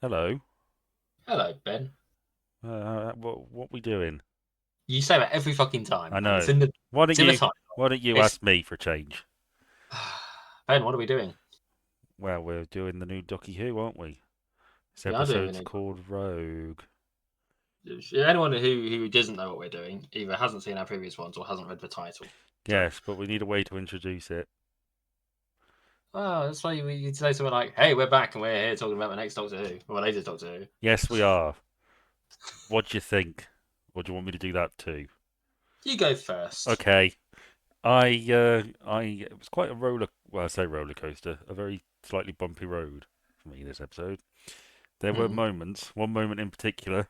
Hello. Hello, Ben. What we doing? You say that every fucking time, I and it's know. in the Why it's don't in the you title. why don't you It's ask me for change? Ben. What are we doing? Well, we're doing the new Doccy Who, aren't we? This We are doing the episode's new. called Rogue. Anyone who doesn't know what we're doing either hasn't seen our previous ones or hasn't read the title. So, Yes, but we need a way to introduce it. that's why we say something like, "Hey, we're back and we're here talking about the next Doctor Who or the latest Doctor Who." Yes, we are. What do you think? Or do you want me to do that too? You go first. Okay. It was quite a well, I say roller coaster, a very slightly bumpy road for me this episode. There were Hmm. moments, one moment in particular,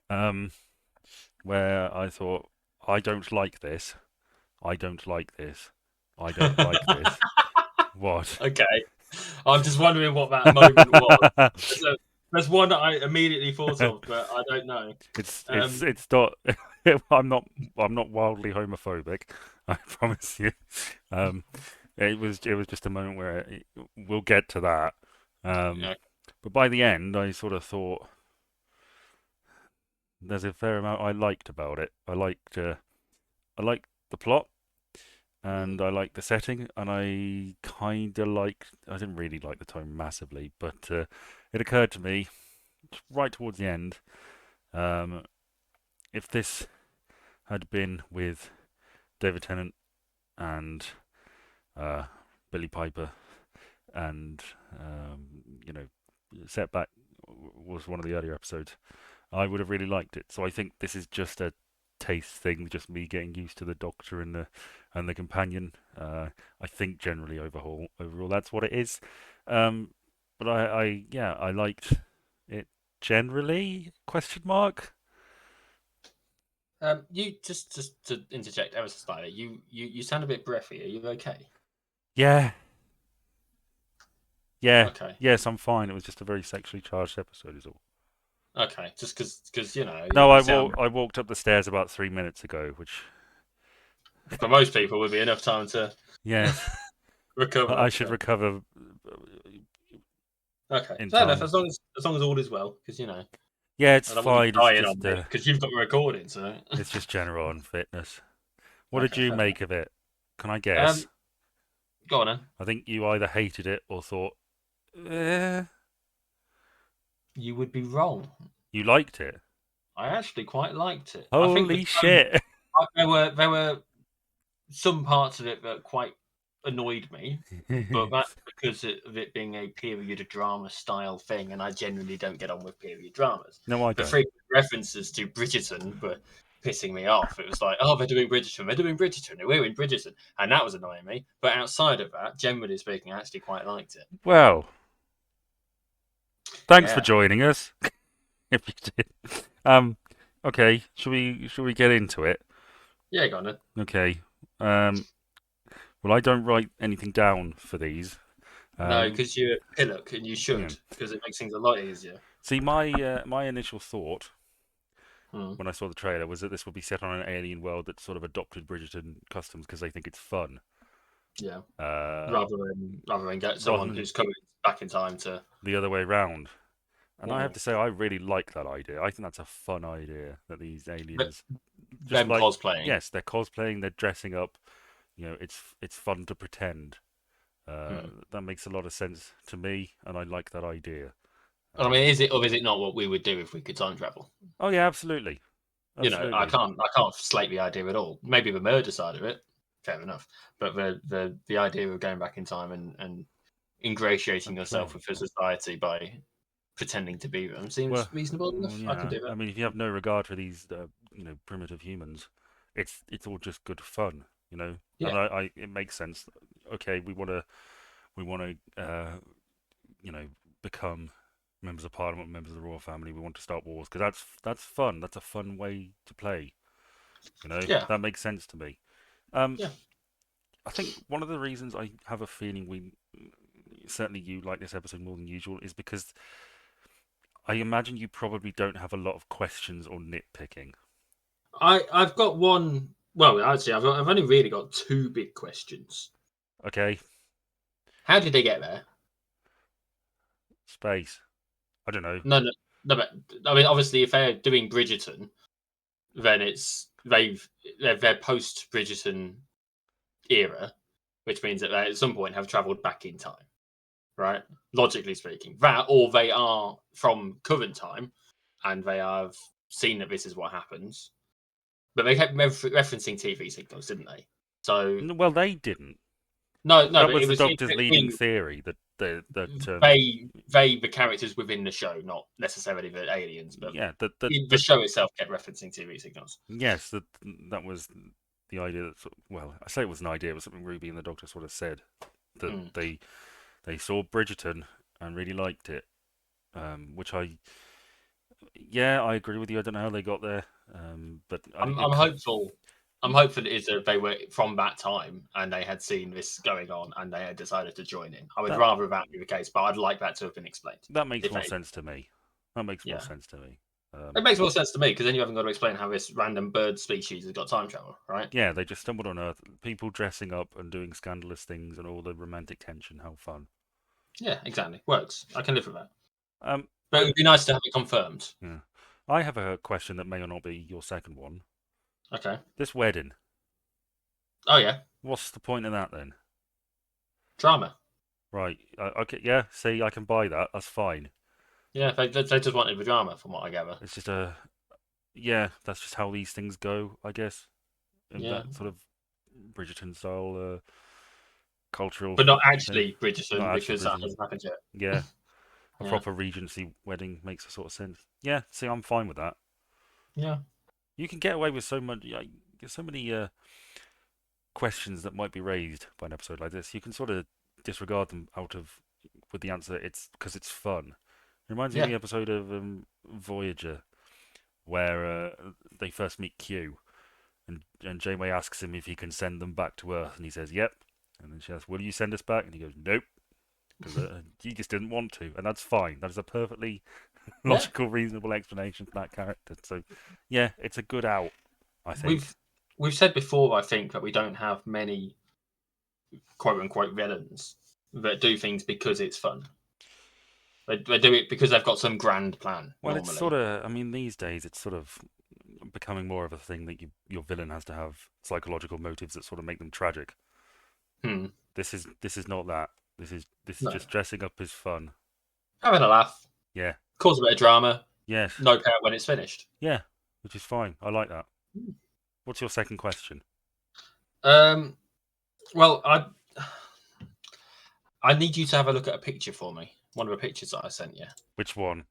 um, where I thought, I don't like this. I don't like this. I don't like this. What? Okay, I'm just wondering what that moment was. So, there's one that I immediately thought of, but I don't know. Um, It's not. I'm not. I'm not wildly homophobic. I promise you. Um, it was just a moment where we'll get to that. Um, yeah. but by the end, I sort of thought there's a fair amount I liked about it. I liked the plot. Hmm. And I like the setting, and I kind of like. I didn't really like the tone massively, but it occurred to me right towards the end. Um, if this had been with David Tennant and uh, Billy Piper, and you know, Setback was one of the earlier episodes, I would have really liked it. So I think this is just a taste thing, just me getting used to the Doctor and the companion. I think generally overall that's what it is. Um, but yeah, I liked it generally. Question mark. You just to interject ever so slightly. You sound a bit breathy. Are you okay? Yeah, yeah, Okay, yes, I'm fine. It was just a very sexually charged episode, is all. okay. Just because No, you sound I walked up the stairs about 3 minutes ago, which for most people would be enough time to yes, recover. I should So recover okay, in fair enough. time. As long as all is well, because Yeah, it's I don't want you fine. dying on me because you've got a recording. So It's just general unfitness. What did okay, you fair enough. make of it? Can I Um, guess? go on then. I think you either hated it or thought, eh, You would be wrong. you liked it. I actually quite liked it. I think the Holy tone. shit! There were some parts of it that quite annoyed me, but that's because of it being a period drama style thing, and I generally don't get on with period dramas. No, I The don't. frequent references to Bridgerton were pissing me off. It was like, oh, they're doing Bridgerton, we're in Bridgerton, and that was annoying me. But outside of that, generally speaking, I actually quite liked it. Well, thanks for Yeah, joining us. If you did. Um, okay, should we get into it? yeah, go on then. Okay. Um, well, I don't write anything down for these. No, Um, because you're a pillock, and you yeah. should, because it makes things a lot easier. See, my initial thought Hmm. when I saw the trailer was that this would be set on an alien world that sort of adopted Bridgerton customs because they think it's fun. Yeah, Uh, rather than get rather someone than who's coming back in time to. the other way round. And I have Mhm. to say, I really like that idea. I think that's a fun idea that these aliens, just Them like, cosplaying. yes, they're cosplaying, they're dressing up. It's fun to pretend. Hmm. That makes a lot of sense to me, and I like that idea. I mean, Um, is it not what we would do if we could time travel? oh yeah, absolutely, absolutely. I can't slate the idea at all. Maybe the murder side of it, fair enough. But the idea of going back in time and ingratiating And yourself playing. with the society by pretending to be them Well, seems reasonable enough. I can yeah. do I that. mean, if you have no regard for these, primitive humans, it's all just good fun, Yeah. And it makes sense. Okay, we want to, you know, become members of parliament, members of the royal family. We want to start wars because that's fun. That's a fun way to play. Yeah. That makes sense to me. Um, Yeah. I think one of the reasons I have a feeling we certainly you like this episode more than usual is because I imagine you probably don't have a lot of questions or nitpicking. I've got one. Well, actually, I've only really got two big questions. Okay, How did they get there? space. I don't know. No, no, no. But I mean, obviously, if they're doing Bridgerton, then they're post Bridgerton era, which means that they at some point have travelled back in time, right? Logically speaking, that or they are from current time and they have seen that this is what happens. But they kept referencing TV signals, didn't they? So Well, they didn't. no, no, That but was it the was it Doctor's kept leading being theory that they the characters within the show, not necessarily the aliens, but yeah, the show itself kept referencing TV signals. yes, that was the idea that well, I say it was an idea. It was something Ruby and the Doctor sort of said that Mm. they saw Bridgerton and really liked it, which yeah, I agree with you. I don't know how they got there, but I'm hopeful. I'm hopeful it is that they were from that time and they had seen this going on and they had decided to join in. I would that rather that be the case, but I'd like that to have been explained. that makes If more they, sense to me. That makes more yeah, sense to me. it makes more sense to me because then you haven't got to explain how this random bird species has got time travel, right? Yeah, they just stumbled on Earth. People dressing up and doing scandalous things and all the romantic tension. How fun. Yeah, exactly. Works. I can live with that. Um, But it would be nice to have it confirmed. yeah. I have a question that may or not be your second one. Okay. This wedding, Oh yeah, what's the point of that then? drama. Right. Okay. Yeah. See, I can buy that. That's fine. Yeah, they just wanted the drama, from what I gather. It's just a yeah. That's just how these things go, I guess. In Yeah, that sort of Bridgerton style cultural but not thing. actually Not Bridgerton actually because that Bridgerton. hasn't happened yet. Yeah. A Yeah, proper Regency wedding makes a sort of sense. Yeah. See, I'm fine with that. yeah, You can get away with so much. There's so many questions that might be raised by an episode like this. You can sort of disregard them out of with the answer. It's because it's fun. It reminds me of yeah, the episode of Voyager where they first meet Q, and Janeway asks him if he can send them back to Earth, and he says, "Yep." And then she asks, "Will you send us back?" And he goes, "Nope," because he just didn't want to, and that's fine. That is a perfectly yeah. logical, reasonable explanation for that character. So, yeah, it's a good out, I think. We've said before, I think, that we don't have many quote unquote villains that do things because it's fun. They do it because they've got some grand plan Well, it's sort normally. of. I mean, these days it's sort of becoming more of a thing that your villain has to have psychological motives that sort of make them tragic. Hmm. This is not that. This is No, just dressing up as fun. having a laugh, Yeah. cause a bit of drama. Yes. No care when it's finished. Yeah. Which is fine. I like that. What's your second question? Um. Well, I need you to have a look at a picture for me. One of the pictures that I sent you. Which one?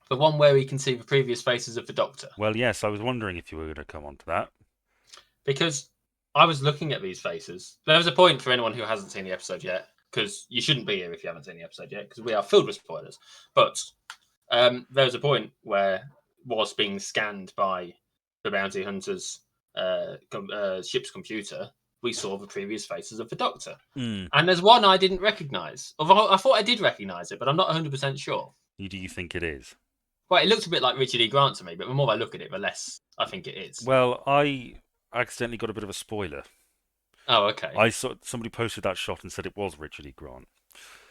The one where we can see the previous faces of the Doctor. Well, yes, I was wondering if you were going to come on to that. Because I was looking at these faces. There was a point for anyone who hasn't seen the episode yet, because you shouldn't be here if you haven't seen the episode yet, because we are filled with spoilers. But there was a point where, whilst being scanned by the bounty hunter's ship's computer, we saw the previous faces of the Doctor. Hmm. And there's one I didn't recognise. Although I thought I did recognise it, but I'm not 100% sure. Who do you think it is? Well, it looks a bit like Richard E. Grant to me, but the more I look at it, the less I think it is. Well, I accidentally got a bit of a spoiler. Oh, okay. I saw somebody posted that shot and said it was Richard E. Grant,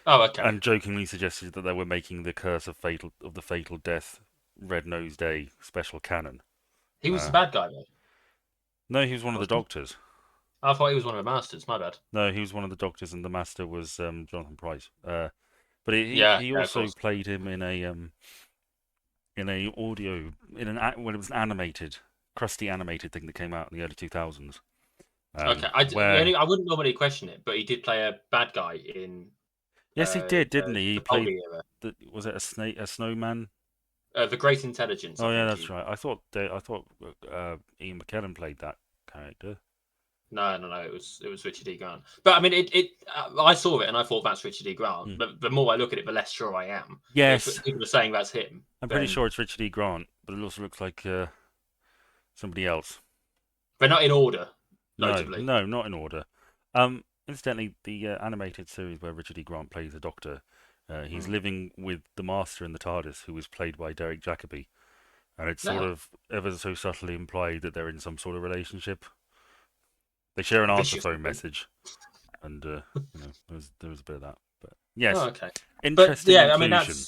Oh, okay. and jokingly suggested that they were making the Curse of the Fatal Death Red Nose Day special canon. He was the Uh, bad guy, though. no, he was one of the Wasn't he? doctors. I thought he was one of the masters. My bad. No, he was one of the doctors, and the master was Jonathan Price. But Yeah, he yeah, of also course. played him in a audio when it was an animated, crusty animated thing that came out in the early 2000s. Okay, Where I wouldn't normally question it, but he did play a bad guy in yes, he did, didn't he? He the played Poldy era, was it a snowman? the Great Intelligence. I Oh yeah, think that's he. right. I thought Ian McKellen played that character. No, no, no. It was Richard E. Grant. But I mean, I saw it and I thought that's Richard E. Grant. Hmm. But the more I look at it, the less sure I am. But if Yes, people are saying that's him, I'm pretty then sure it's Richard E. Grant, but it also looks like somebody else. they're not in order. No, Notably, no, not in order. Incidentally, the animated series where Richard E. Grant plays the Doctor, he's mm. living with the Master in the TARDIS, who is played by Derek Jacobi, and it's sort No, of ever so subtly implied that they're in some sort of relationship. They share an answer vicious. phone message, and there was a bit of that. But yes, Oh, okay. But interesting yeah, I mean inclusion.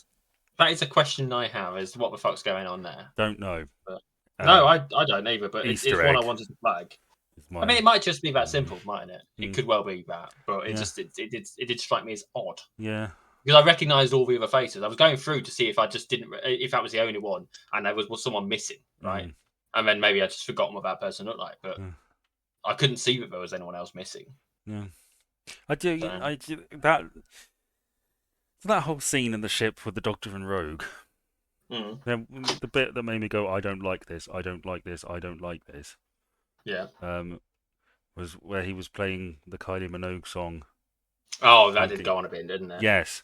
That is a question I have: is what the fuck's going on there? Don't know. But no, Um, I don't either. But Easter it's one I egg wanted to flag. is I mean, my. it might just be that Mm, simple, mightn't it? It mm, could well be that, but yeah, it did strike me as odd yeah. because I recognised all the other faces. I was going through to see if I just didn't, if that was the only one, and there was someone missing, right? Mm, And then maybe I just forgotten what that person looked like, but yeah. I couldn't see that there was anyone else missing. Yeah. I do. So, I do that whole scene in the ship with the Doctor and Rogue. mm, The bit that made me go, I don't like this. I don't like this. I don't like this. yeah. Um, was where he was playing the Kylie Minogue song. Oh, that did Talking. go on a bit, didn't it? Yes.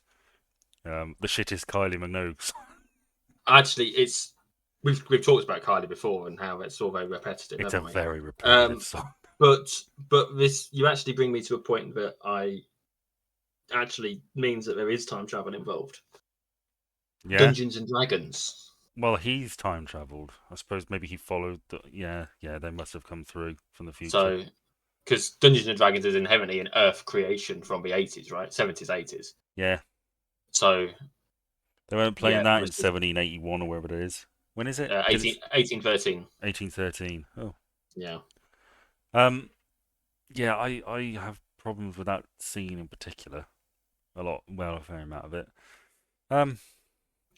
The shittest Kylie Minogue song. Actually, it's we've talked about Kylie before and how it's all very repetitive, It's a haven't we? very repetitive Um, song. but this you actually bring me to a point that I actually means that there is time travel involved. Yeah. Dungeons and Dragons. Well, he's time traveled. I suppose maybe he followed. Yeah, yeah. They must have come through from the future. So, because Dungeons and Dragons is inherently an Earth creation from the 80s, right? 70s, 80s. Yeah. So, They weren't yeah, playing that in must have 1781 or wherever it is. When is it? Did it 1813. 1813? Oh. Yeah. Um. Yeah. I have problems with that scene in particular. A lot. Well, a fair amount of it. Um.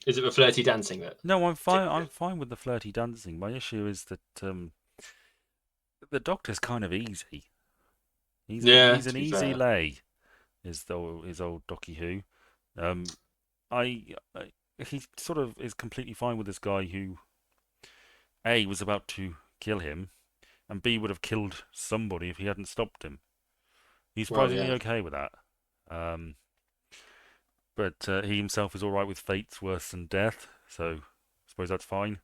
Is it the flirty dancing that No, I'm fine. I'm particularly? fine with the flirty dancing. My issue is that the Doctor's kind of easy. Yeah, He's to an be easy fair. lay. His old Docky Who. Um. I he sort of is completely fine with this guy who A was about to kill him and B would have killed somebody if he hadn't stopped him. He's Well, surprisingly yeah. okay with that. Um, but he himself is all right with fates worse than death, so I suppose that's fine.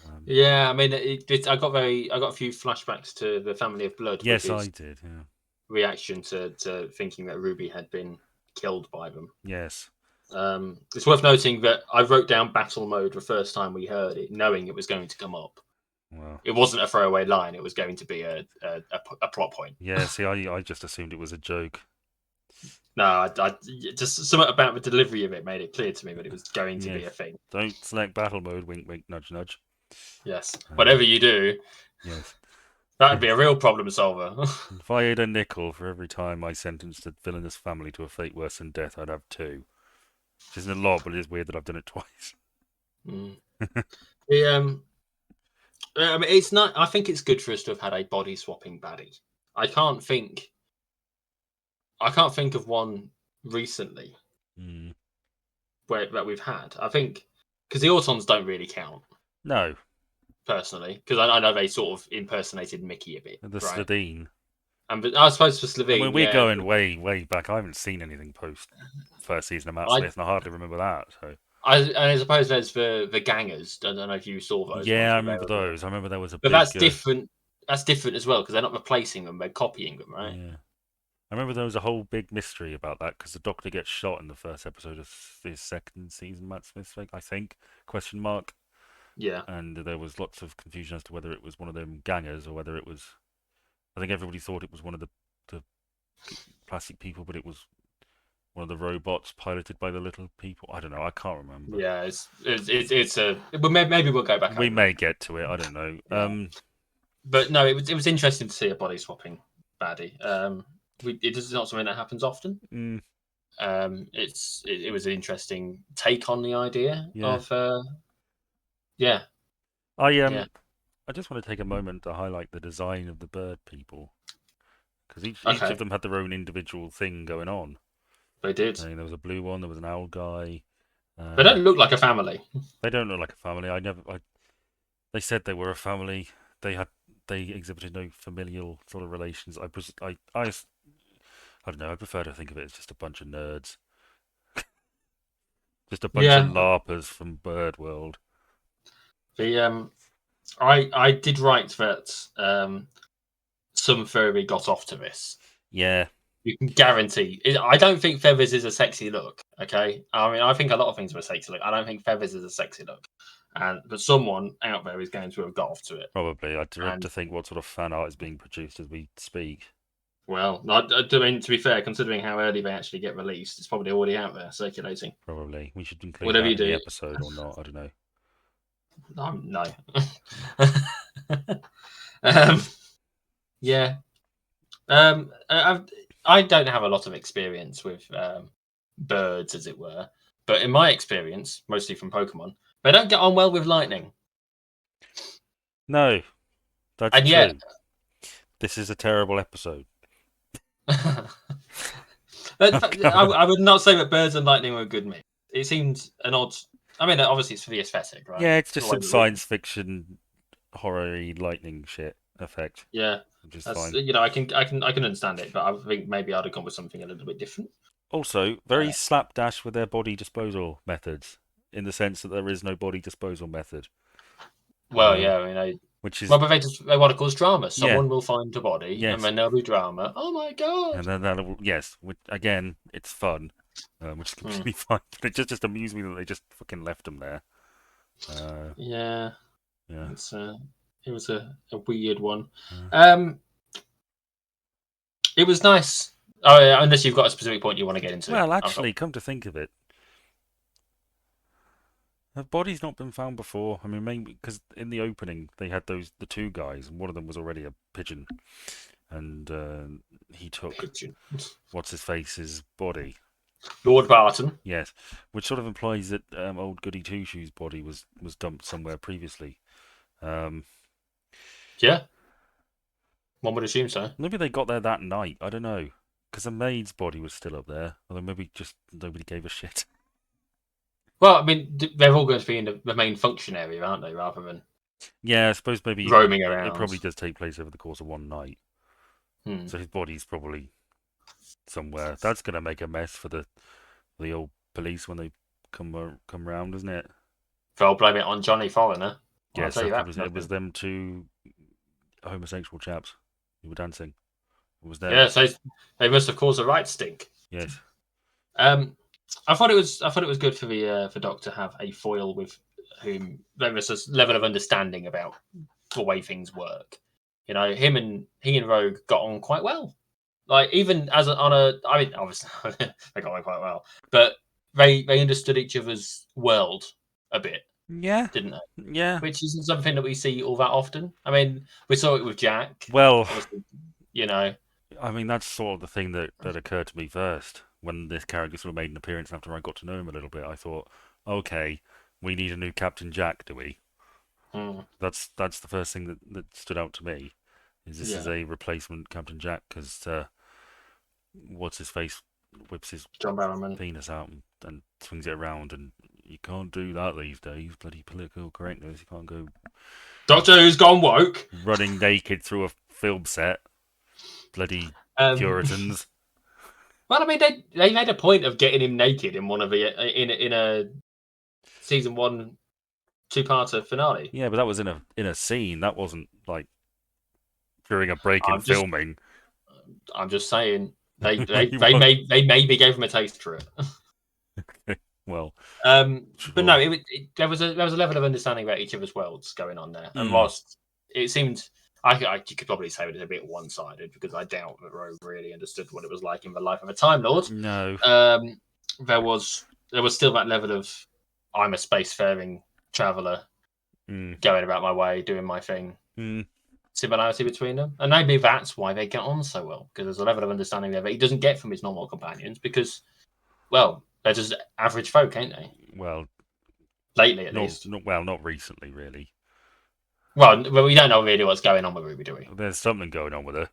Um, Yeah, I mean, I got a few flashbacks to the Family of Blood with yes, I his did. Yeah. reaction to thinking that Ruby had been killed by them. Yes. It's worth noting that I wrote down battle mode the first time we heard it, knowing it was going to come up. Well. It wasn't a throwaway line; it was going to be a plot point. Yeah. See, I just assumed it was a joke. No, I just something about the delivery of it made it clear to me that it was going to be Yes. a thing. Don't select battle mode. Wink, wink, nudge, nudge. Yes, whatever Um, you do, yes. that'd be a real problem solver. If I had a nickel for every time I sentenced a villainous family to a fate worse than death, I'd have two. Which isn't a lot, but it is weird that I've done it twice. Mm. The, I mean, it's not. I think it's good for us to have had a body swapping baddie. I can't think. I can't think of one recently Mm. where that we've had. I think because the Autons don't really count No, personally, because I know they sort of impersonated Mickey a bit, the right? Slidine. And but I suppose for I mean, Slovene, we're yeah, going way, way back. I haven't seen anything post first season of Matt I, Smith, and I hardly remember that. So and I suppose there's the gangers. I don't know if you saw those yeah, ones, I but remember those. I remember there was a but big. that's different. That's different as well because they're not replacing them; they're copying them, right? Yeah, I remember there was a whole big mystery about that because the Doctor gets shot in the first episode of his second season, Matt Smith's, I think? Question mark. Yeah, And there was lots of confusion as to whether it was one of them gangers or whether it was. I think everybody thought it was one of the plastic people, but it was one of the robots piloted by the little people. I don't know. I can't remember. yeah. It's a. Well, maybe we'll go back We over it. may get to it. I don't know. Yeah, but no, it was interesting to see a body swapping baddie. It is not something that happens often. Mm, It was an interesting take on the idea yeah. of yeah, I yeah. I just want to take a moment to highlight the design of the bird people because each of Okay, them had their own individual thing going on. they did. I mean, there was a blue one. There was an owl guy. They Um, don't look like a family. they don't look like a family. I never. They said they were a family. They had. They exhibited no familial sort of relations. I don't know. I prefer to think of it as just a bunch of nerds, just a bunch of Yeah, larpers from Bird World. the I did write that some furry got off to this. Yeah, You can guarantee. I don't think feathers is a sexy look. Okay, I mean I think a lot of things are a sexy look. I don't think feathers is a sexy look, and but someone out there is going to have got off to it. probably. I dread And to think what sort of fan art is being produced as we speak. Well, I mean, to be fair, considering how early they actually get released, it's probably already out there circulating. Probably. We should include Whatever that you in the do, episode or not. I don't know. no. um, yeah. I don't have a lot of experience with birds, as it were, but in my experience, mostly from Pokemon, they don't get on well with lightning, No, that's and yet. true. This is a terrible episode. But Oh, God. I would not say that birds and lightning were a good mix. It seemed an odd. I mean, obviously it's for the aesthetic, right? Yeah, it's The just way some it looked. science fiction horror lightning shit effect, Yeah, which is that's fine. I can understand it, but I think maybe I'd have gone with something a little bit different. Also, very Uh, slapdash with their body disposal methods, in the sense that there is no body disposal method. well, Uh, yeah, I mean, which is well, but they want to cause drama. yeah, Someone will find a body, and yes, then there'll be drama. Oh my god! and then that yes, which, again, it's fun, which is Hmm. completely fine. But it just amused me that they just fucking left them there. Uh, Yeah, yeah. it's it was a weird one. Uh, Um, it was nice. Oh, yeah, unless you've got a specific point you want to get into, well, I've got. actually, come to think of it, have bodies not been found before? I mean, maybe because in the opening they had the two guys, and one of them was already a pigeon, and he took Pigeon. what's his face's body. Lord Barton. Yes, which sort of implies that old Goody Two Shoes' body was dumped somewhere previously. Um, Yeah, one would assume so. maybe they got there that night. I don't know, because the maid's body was still up there. Although maybe just nobody gave a shit. Well, I mean, they're all going to be in the main function area, aren't they, rather than Yeah, I suppose maybe roaming it around? probably does take place over the course of one night. Hmm. So his body's probably somewhere. That's gonna make a mess for the old police when they come round, isn't it? They'll blame it on Johnny Foreigner. I'll Yes, tell you that's that probably for it. Was nothing. them two homosexual chaps who were dancing. It was them. Yeah, so they must have caused a right stink. Yes. Um, I thought it was good for Doc to have a foil with whom there was a level of understanding about the way things work. You know, he and Rogue got on quite well. Like even as on a, I mean, obviously they got on quite well, but they understood each other's world a bit, Yeah. didn't they? Yeah. Which isn't something that we see all that often. I mean, we saw it with Jack, Well, obviously. You know, I mean that's sort of the thing that occurred to me first when this character sort of made an appearance after I got to know him a little bit. I thought, okay, we need a new Captain Jack, do we? hmm, That's the first thing that stood out to me. Is this is yeah, a replacement Captain Jack because what's his face whips his John Barrowman. penis out and swings it around, and you can't do that these days. Bloody political correctness. You can't go Doctor Who's gone woke. running naked through a film set. Bloody Um, Puritans. well, I mean, they made a point of getting him naked in one of the in a season one two-parter finale. Yeah, but that was in a scene. That wasn't like during a break in I'm just filming. I'm just saying You won't- they maybe gave him a taste for it. well, But no, sure. there was a level of understanding about each other's worlds going on there, and Mm, whilst it seemed, you could probably say it was a bit one-sided because I doubt that Rogue really understood what it was like in the life of a Time Lord. no. Um, there was still that level of I'm a spacefaring traveler Mm, going about my way, doing my thing. mm, Similarity between them, and maybe that's why they get on so well because there's a level of understanding there that he doesn't get from his normal companions because, well, they're just average folk, ain't they? well, Lately, at least. not recently, really. Well, we don't know really what's going on with Ruby, do we? There's something going on with her.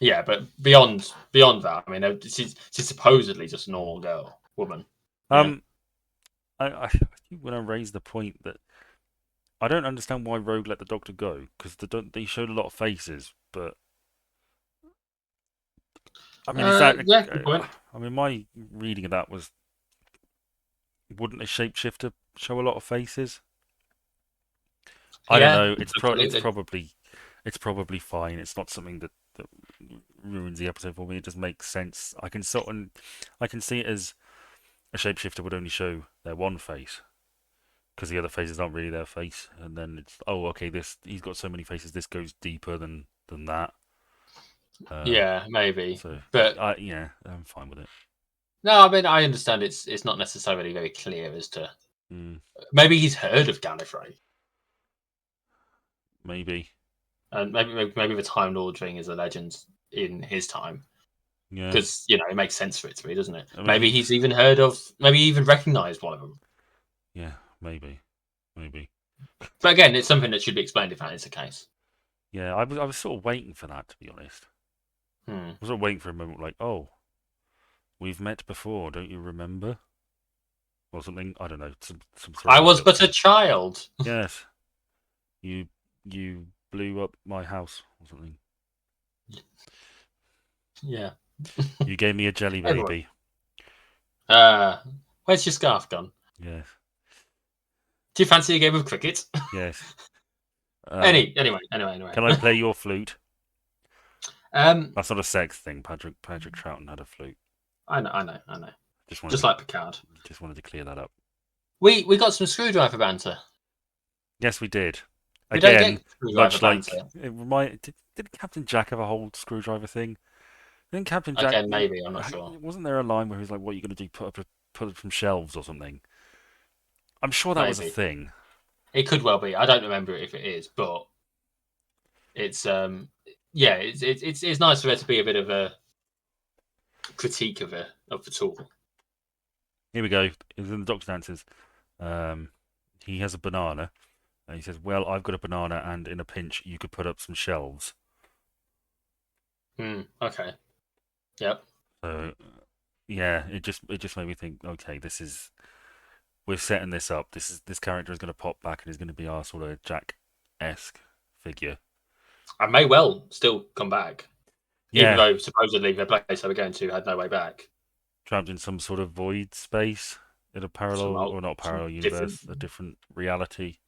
Yeah, but beyond that, I mean, she's supposedly just a normal girl, woman. You know, Um, I think when I raised the point that I don't understand why Rogue let the Doctor go because they showed a lot of faces, but I mean, is that? yeah, good point. I mean, my reading of that was, wouldn't a shapeshifter show a lot of faces? I don't Yeah, know. absolutely. It's probably fine. It's not something that ruins the episode for me. It just makes sense. I can see it as a shapeshifter would only show their one face because the other faces aren't really their face, and then it's, oh, okay, this he's got so many faces. This goes deeper than that. Uh, Yeah, maybe. so But yeah, I'm fine with it. no, I mean, I understand it's not necessarily very clear as to Mm, maybe he's heard of Gallifrey, maybe. and maybe the Time Lord thing is a legend in his time Yeah. because it makes sense for it to be, doesn't it? I mean, Maybe he's even heard of, maybe he even recognised one of them. yeah, maybe, maybe. But again, it's something that should be explained if that is the case. Yeah, I was sort of waiting for that, to be honest. Hmm. I was sort of waiting for a moment like, oh, we've met before, don't you remember? Or something. I don't know, some sort I of was made up but a thing. child. Yes, you you blew up my house or something. Yeah. You gave me a jelly Everyone. baby. Uh, where's your scarf gone? Yes, Do you fancy a game of cricket? yes. Anyway. Can I play your flute? um, That's not a sex thing. Patrick Troughton had a flute. I know. Just wanted Just to like Picard. just wanted to clear that up. We got some screwdriver banter. Yes, we did. We don't Again, get screwdriver much banter. like it remind. Did Captain Jack have a whole screwdriver thing? Then Captain Jack, Again, maybe I'm not sure. wasn't there a line where he was like, "What are you going to do? Put up some shelves or something?" I'm sure that was a Maybe thing. it could well be. I don't remember if it is, but it's yeah, it's nice for there to be a bit of a critique of the tool. Here we go. It was in the Doctor's answers. Um, he has a banana, and he says, "Well, I've got a banana, and in a pinch, you could put up some shelves." Okay. Yep. So, yeah, it just made me think. Okay, we're setting this up. This character is going to pop back and is going to be our sort of Jack-esque figure. I may well still come back, even Yeah, though supposedly the place they were going to had no way back. trapped in some sort of void space in a parallel or not Some parallel different universe, a different reality.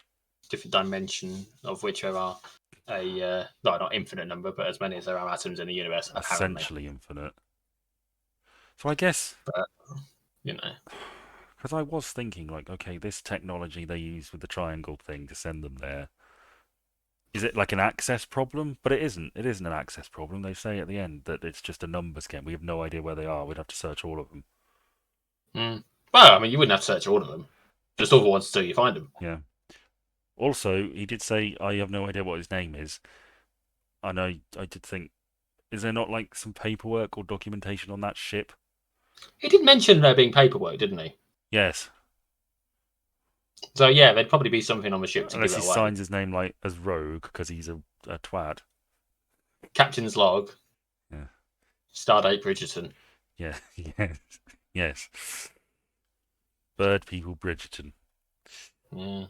dimension of which there are no, not infinite number, but as many as there are atoms in the universe, apparently. Essentially infinite. So I guess But you know, because I was thinking like, okay, this technology they use with the triangle thing to send them there, is it like an access problem? But it isn't. It isn't an access problem. They say at the end that it's just a numbers game. We have no idea where they are. We'd have to search all of them. well, I mean, you wouldn't have to search all of them, just all the ones until you find them. Yeah. Also, he did say I have no idea what his name is. And I did think, is there not like some paperwork or documentation on that ship? He did mention there being paperwork, didn't he? Yes. So yeah, there'd probably be something on the ship to give Unless it he away. signs his name like as Rogue because he's a twat. Captain's log, Yeah. Stardate Bridgerton. Yeah. Yes. Yes. Bird people Bridgerton. Yeah.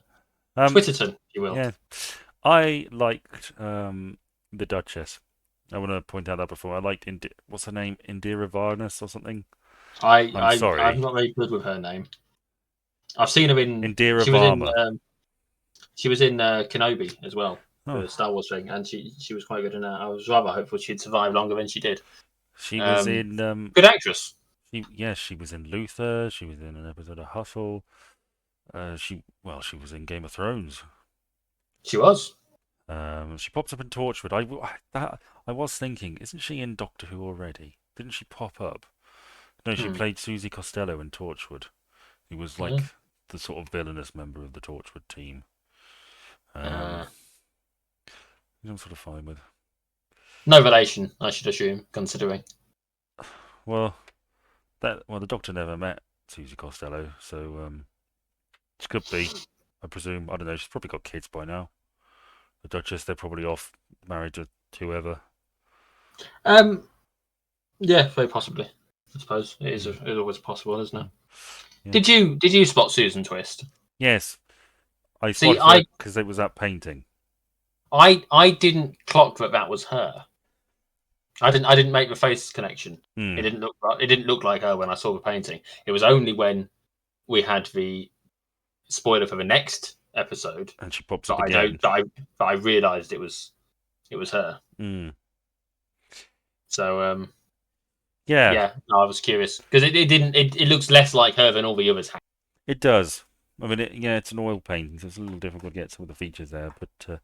Um. Twitterton, if you will. Yeah. I liked the Duchess. I want to point out that before. I liked what's her name? Indira Varnas or something. I'm I'm sorry. not very good with her name. I've seen her in. Indira She was in. Varma. She was in Kenobi as well, Oh, the Star Wars thing, and she was quite good in that. I was rather hopeful she'd survive longer than she did. she was in Good actress. yes, she was in Luther. She was in an episode of Hustle. She was in Game of Thrones. She was. She pops up in Torchwood. I was thinking, isn't she in Doctor Who already? Didn't she pop up? No, she Hmm. played Susie Costello in Torchwood. Who was Yeah. like the sort of villainous member of the Torchwood team. Um, Uh, I'm sort of fine with. no relation, I should assume, considering. Well, the Doctor never met Susie Costello, so she could be. I presume. I don't know. She's probably got kids by now. The Duchess, they're probably off married to whoever. Um, yeah, very possibly. I suppose it is. Mm, It's always possible, isn't it? mm, yeah. Did you spot Susan Twist? Yes, I See, spotted her because it was that painting. I didn't clock that was her. I didn't make the face connection. Hmm. It didn't look like her when I saw the painting. It was only when we had the spoiler for the next episode And she pops that up again. I realised it was her. Hmm. So Yeah, yeah, no, I was curious because it didn't it looks less like her than all the others had. it does. I mean, yeah, it's an oil painting, so it's a little difficult to get some of the features there. But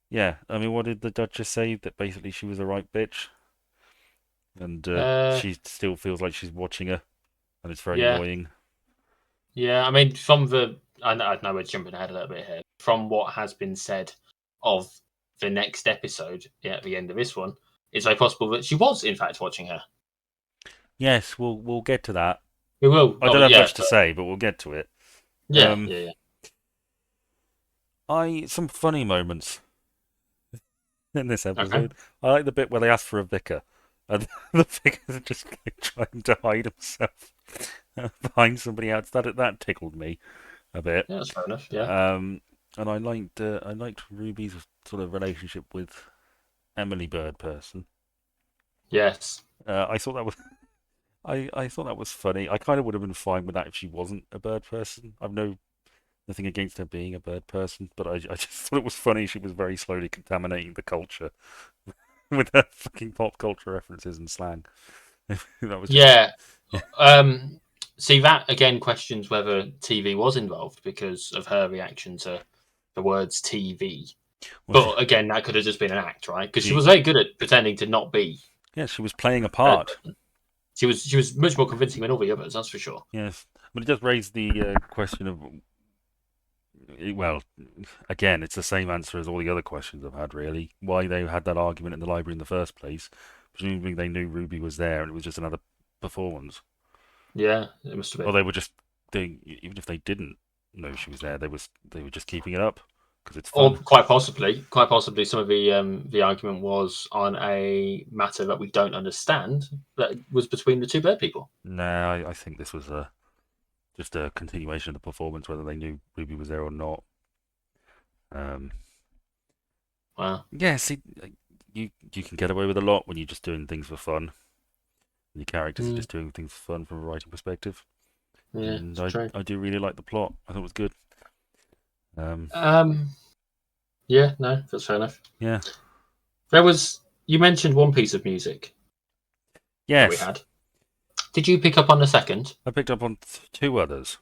yeah, I mean, what did the Duchess say? That basically she was a right bitch. and Uh, she still feels like she's watching her, and it's very yeah, annoying. yeah. I mean, from I know we're jumping ahead a little bit here. From what has been said of the next episode, yeah, at the end of this one, it's very possible that she was in fact watching her. Yes, we'll get to that. We will. I Oh, don't have yeah, much to say, but we'll get to it. yeah, Um, yeah, yeah. I some funny moments in this Okay. episode. I like the bit where they ask for a vicar, and the vicar's just trying to hide himself behind somebody else. That tickled me a bit. Yeah, that's fair enough. Yeah. And I liked Ruby's sort of relationship with Emily Bird person. Yes. I thought that was I thought that was funny. I kind of would have been fine with that if she wasn't a bird person. I've nothing against her being a bird person, but I just thought it was funny. She was very slowly contaminating the culture with her fucking pop culture references and slang. That was just Yeah. yeah. Um. See, that again questions whether TV was involved because of her reaction to the words TV. Well, But again, that could have just been an act, right? Because she she was very good at pretending to not be. yeah, she was playing a Uh, part. she was much more convincing than all the others, that's for sure. Yes, but it does raise the question of well, again, it's the same answer as all the other questions I've had. Really, why they had that argument in the library in the first place? Presumably, they knew Ruby was there, and it was just another performance. Yeah, it must have Or been. they were just doing, even if they didn't know she was there, they were just keeping it up because it's Or fun. quite possibly, some of the argument was on a matter that we don't understand that was between the two bird people. No, I think this was just a continuation of the performance, whether they knew Ruby was there or not. Um, Wow. yeah, see, you can get away with a lot when you're just doing things for fun. Your characters are Mm, just doing things for fun from a writing perspective, yeah, and it's true. I do really like the plot. I thought it was good. Um, Um, yeah, no, that's fair enough. yeah, There was you mentioned one piece of music that we yes, had. Did you pick up on the second? I picked up on two others.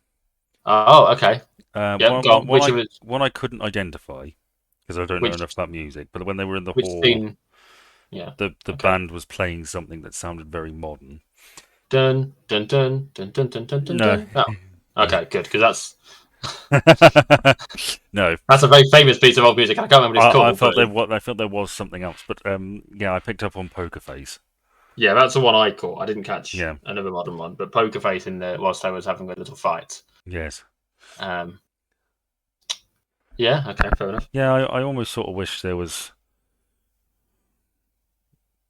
Oh, okay. Yep, go on. One I couldn't identify because I don't know Which enough about music. But when they were in the which hall, scene? Yeah. the Okay. band was playing something that sounded very modern. Dun dun dun dun dun dun dun dun No, dun. Oh, no, okay, good, because no. that's a very famous piece of old music. I can't remember what it's I called, felt but I felt there was something else. But yeah, I picked up on Poker Face. yeah, that's the one I caught. I didn't catch Yeah, another modern one, but Poker Face in the whilst I was having a little fight. yes, Um, yeah, okay, fair enough. yeah. I almost sort of wish there was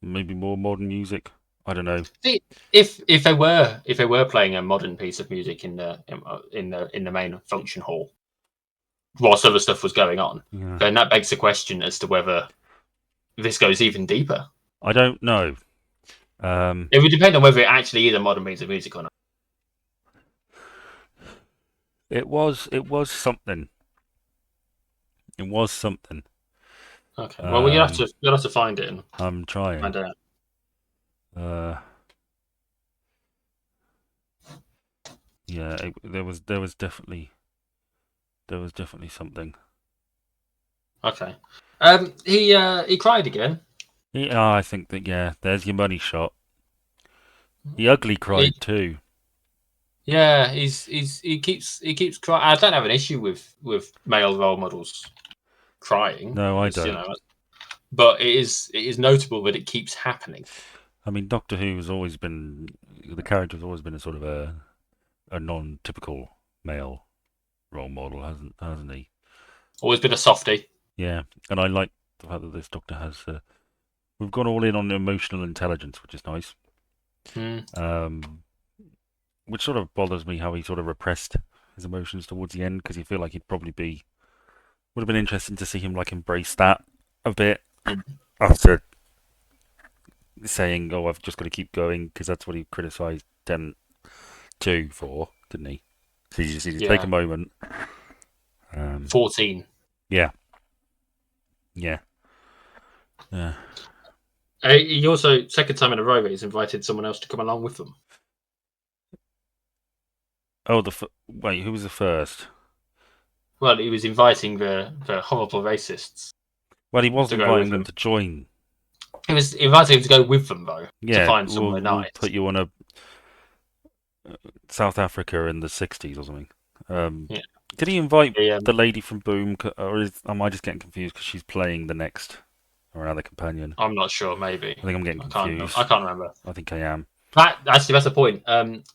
maybe more modern music. I don't know. See, if they were playing a modern piece of music in the main function hall whilst other stuff was going on, Yeah, then that begs the question as to whether this goes even deeper. I don't know. Um, It would depend on whether it actually is a modern piece of music or not. it was something. It was something. Okay, well you'll have Um, to you'll have to find it and I'm trying. find out. Uh, yeah, there was definitely something. Okay. He cried again. Yeah, I think that yeah, there's your money shot. He ugly He, cried too. yeah, he keeps crying. I don't have an issue with male role models crying. No, I It's don't. but it is notable that it keeps happening. I mean, Doctor Who has always been the character has always been a sort of a non-typical male role model, hasn't he? Always been a softie. Yeah, and I like the fact that this Doctor has. We've gone all in on emotional intelligence, which is nice. Hmm. Um, which sort of bothers me how he sort of repressed his emotions towards the end because you feel like he'd probably be would have been interesting to see him like embrace that a bit after saying, "Oh, I've just got to keep going," because that's what he criticised Tennant 2 for, didn't he? So you just need to take Yeah, a moment. 14. Yeah, yeah, yeah. He also second time in a row that he's invited someone else to come along with them. Oh, wait, who was the first? Well, he was inviting the horrible racists Well, he was to go with inviting them him. to join. It was inviting him to go with them though to Yeah, find we'll somewhere we'll nice. put you on a South Africa in the '60s or something. Um, Yeah. did he invite The, the lady from Boom, or am I just getting confused because she's playing the next or another companion? I'm not sure. Maybe I think I'm getting I can't. confused. I can't remember. I think I am. That actually, that's the point.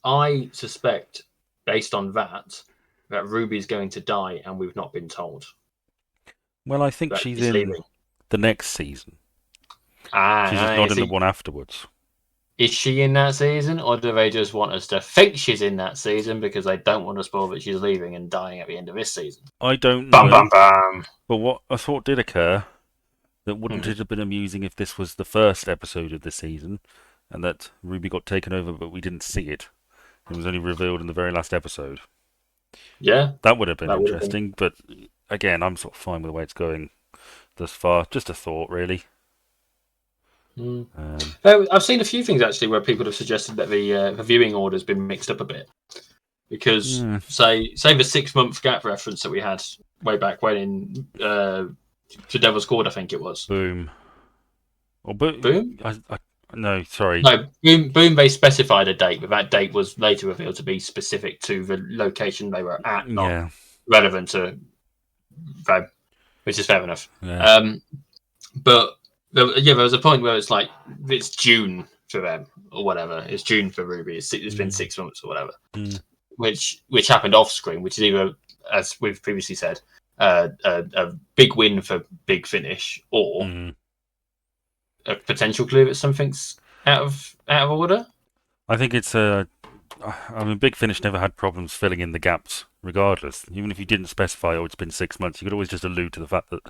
I suspect, based on that, that Ruby's going to die, and we've not been told Well, I think that she's she's in leaving. the next season. She's just Ah, not is in the he? one afterwards. Is she in that season, or do they just want us to think she's in that season because they don't want to spoil that she's leaving and dying at the end of this season? I don't Bum know, bum bum. but what a thought did occur that wouldn't Hmm. it have been amusing if this was the first episode of the season and that Ruby got taken over but we didn't see it? It was only revealed in the very last episode. Yeah, That would have been that would have been. interesting, but again, I'm sort of fine with the way it's going thus far. Just a thought, really. Hmm. Um, I've seen a few things actually where people have suggested that the viewing order's been mixed up a bit because yeah, say the 6 month gap reference that we had way back when in to Devil's Court, I think it was. boom. Or but Boom. no, sorry. No, Boom. They specified a date, but that date was later revealed to be specific to the location they were at, not Yeah, relevant to them, which is fair enough. yeah, Um, but yeah, there was a point where it's like it's June for them or whatever. It's June for Ruby. It's been mm, 6 months or whatever, mm, which happened off screen, which is either, as we've previously said, a big win for Big Finish or mm. a potential clue that something's out of order. I think it's a. I mean, Big Finish never had problems filling in the gaps, regardless. Even if you didn't specify, oh, it's been 6 months, you could always just allude to the fact that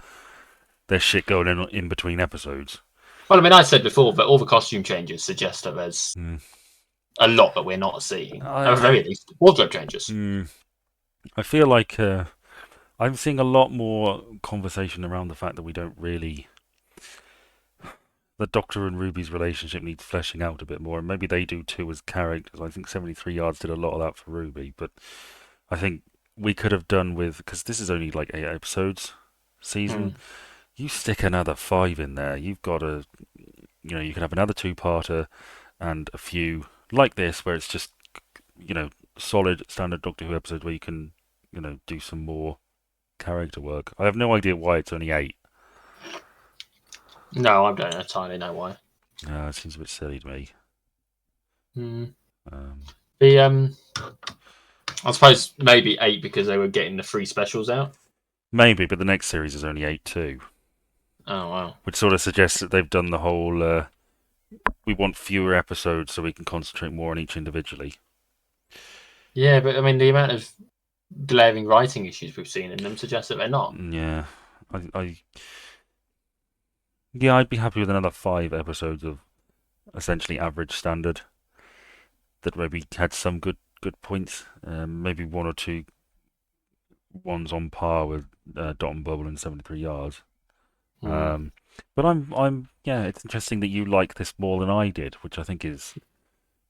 there's shit going in between episodes. Well, I mean, I said before that all the costume changes suggest that there's Mm. a lot that we're not seeing. At the I, very least, wardrobe changes. mm, I feel like I'm seeing a lot more conversation around the fact that we don't really. The Doctor and Ruby's relationship needs fleshing out a bit more, and maybe they do too as characters. I think 73 Yards did a lot of that for Ruby, but I think we could have done with, because this is only like 8 episodes season. Hmm. You stick another 5 in there. You've got a, you can have another two-parter and a few like this where it's just, solid standard Doctor Who episodes where you can, do some more character work. I have no idea why it's only 8. No, I don't entirely know why. It seems a bit silly to me. Hmm. Um, The I suppose maybe 8 because they were getting the free specials out. Maybe, but the next series is only 8 too, Oh wow. which sort of suggests that they've done the whole. We want fewer episodes so we can concentrate more on each individually. Yeah, but I mean, the amount of glaring writing issues we've seen in them suggests that they're not. Yeah, I yeah, I'd be happy with another 5 episodes of essentially average standard that maybe had some good points. Maybe one or two ones on par with Dot and Bubble and 73 Yards. Hmm. Um, but yeah, it's interesting that you like this more than I did, which I think is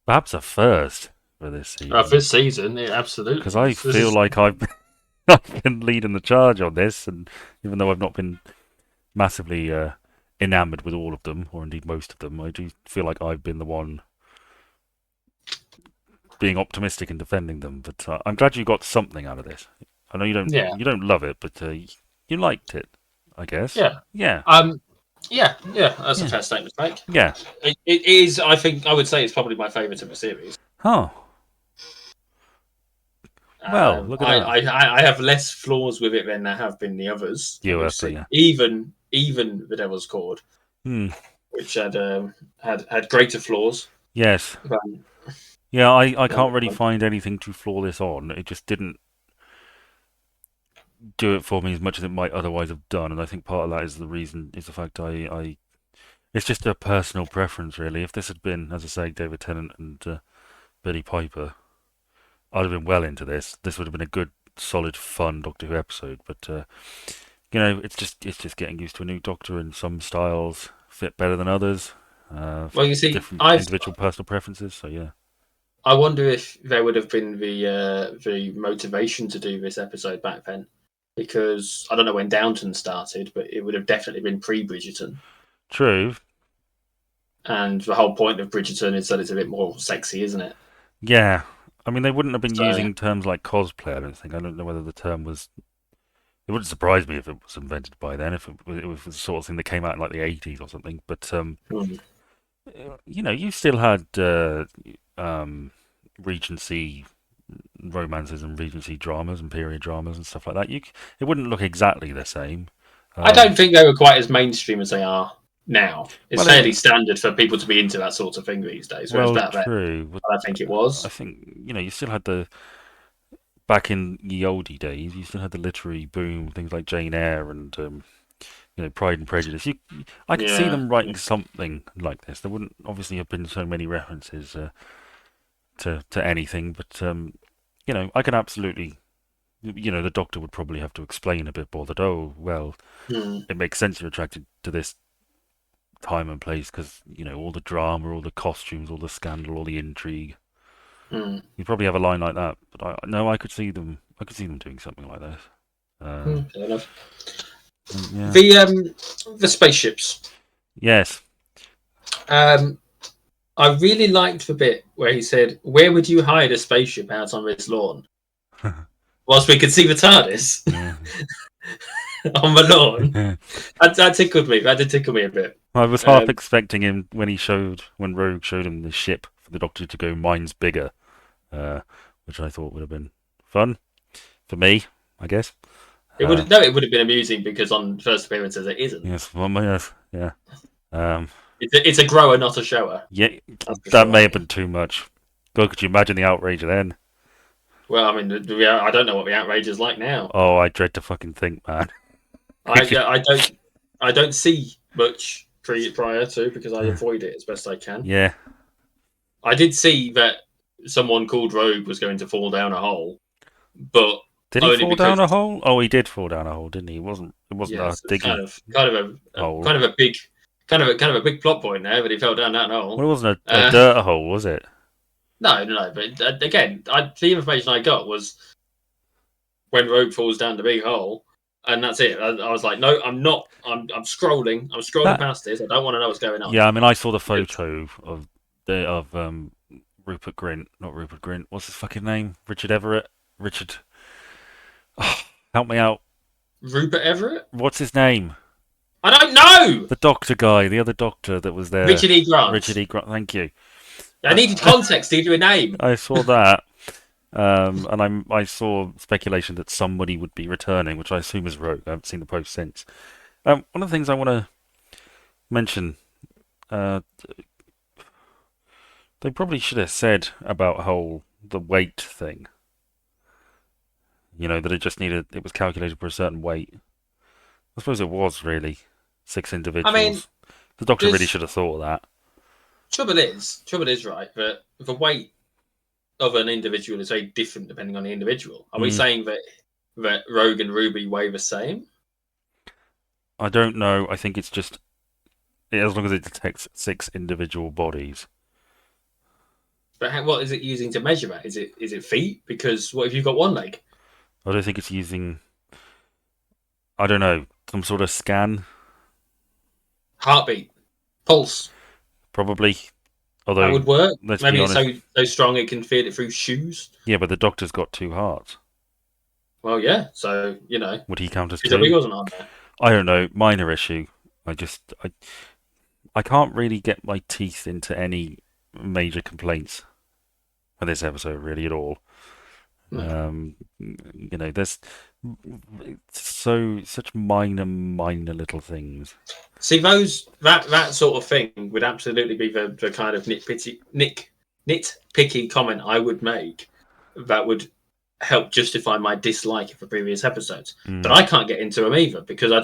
perhaps a first for this season. This season, it Because absolutely I is. This feel is like I've been leading the charge on this, and even though I've not been massively enamoured with all of them, or indeed most of them, I do feel like I've been the one being optimistic and defending them. But I'm glad you got something out of this. I know yeah, you don't love it, but you liked it, I guess. yeah. Yeah, Um, yeah. That's a yeah, fair statement to make. yeah. It is. I think I would say it's probably my favourite of the series. Oh, well, look at that. I have less flaws with it than there have been the others that we've UFA, seen. yeah. Even the Devil's Cord, Hmm. which had greater flaws Yes. than, Yeah, I than can't this really one. find anything to flaw this on. It just didn't do it for me as much as it might otherwise have done, and I think part of that is the fact I it's just a personal preference really. If this had been, as I say, David Tennant and Billy Piper, I'd have been well into this. This would have been a good, solid, fun Doctor Who episode. But it's just getting used to a new Doctor, and some styles fit better than others for Well, you see, different individual personal preferences. So yeah, I wonder if there would have been the motivation to do this episode back then, because I don't know when Downton started, but it would have definitely been pre Bridgerton. true. and the whole point of Bridgerton is that it's a bit more sexy, isn't it? Yeah, I mean, they wouldn't have been So using terms like cosplay. I don't think. I don't know whether the term was. It wouldn't surprise me if it was invented by then, if it was the sort of thing that came out in like the 80s or something. But mm, you still had Regency romances and Regency dramas and period dramas and stuff like that. It wouldn't look exactly the same. I Um, don't think they were quite as mainstream as they are now. It's well, fairly standard for people to be into that sort of thing these days, whereas back then, true, but I don't think it I was. think you still had the back in the oldie days. You still had the literary boom, things like Jane Eyre and Pride and Prejudice. I could see Yeah, them writing something like this. There wouldn't obviously have been so many references to anything, but I can absolutely. The doctor would probably have to explain a bit more that, oh, well, mm, it makes sense you're attracted to this time and place because, all the drama, all the costumes, all the scandal, all the intrigue. mm, You'd probably have a line like that, but no, I could see them. I could see them doing something like this. fair enough. Yeah. The spaceships. Yes. Um, I really liked the bit where he said, "Where would you hide a spaceship out on this lawn?" Whilst we could see the TARDIS Yeah. on the lawn. That tickled me. That did tickle me a bit. I was half Um, expecting him when Rogue showed him the ship for the Doctor to go, mine's bigger, uh, which I thought would have been fun for me, I guess. Uh, it would have been amusing because on first appearances it isn't. yes, well, yes, yeah. Um, It's a grower, not a shower. yeah, That's for that sure. may have been too much. God, could you imagine the outrage then? Well, I mean, I don't know what the outrage is like now. Oh, I dread to fucking think, man. I Could you? yeah, I don't see much prior to because I avoid it as best I can. Yeah. I did see that someone called Rogue was going to fall down a hole, but Did he only fall down because a hole? Oh, he did fall down a hole, didn't he? It wasn't a yes, it's diggy hole. kind of a big kind of a big plot point there, but he fell down that Well, hole. it wasn't a Uh, dirt hole, was it? no. But again, the information I got was when Rogue falls down the big hole, and that's it. I was like, no, I'm not. I'm scrolling. I'm scrolling That. past this. I don't want to know what's going on. Yeah, I mean, I saw the Because photo of Rupert Grint, not Rupert Grint. What's his fucking name? Richard Everett. Richard. Oh, help me out. Rupert Everett? What's his name? I don't know. The doctor guy, the other doctor that was there. Richard E. Richard Grant. E. Grant. Thank you. I needed context to give you a name. I saw that. And I saw speculation that somebody would be returning, which I assume is Rogue. I haven't seen the post since. One of the things I want to mention, uh, they probably should have said about the weight thing. That it was calculated for a certain weight. I suppose it was really six I mean, individuals. The doctor really there's should have thought of that. trouble is right that the weight of an individual is very different depending on the individual. Are we Mm, saying that Rogue and Ruby weigh the same? I don't know. I think it's just as long as it detects six individual bodies. But what is it using to measure that? Is it feet? Because what if you've got one leg? I don't think it's using. I don't know, some sort of scan, Heartbeat, pulse. probably. That Although, would work. let's be Maybe it's honest, so strong it can feel it through shoes. yeah, but the doctor's got two hearts. Well, yeah. So Would he count as because we two? wasn't on there. I don't know. Minor issue. I can't really get my teeth into any major complaints for this episode, really, at all. No. There's such minor little things. See those that sort of thing would absolutely be the kind of nitpicky comment I would make that would help justify my dislike of the previous episodes. But Mm. I can't get into them either because I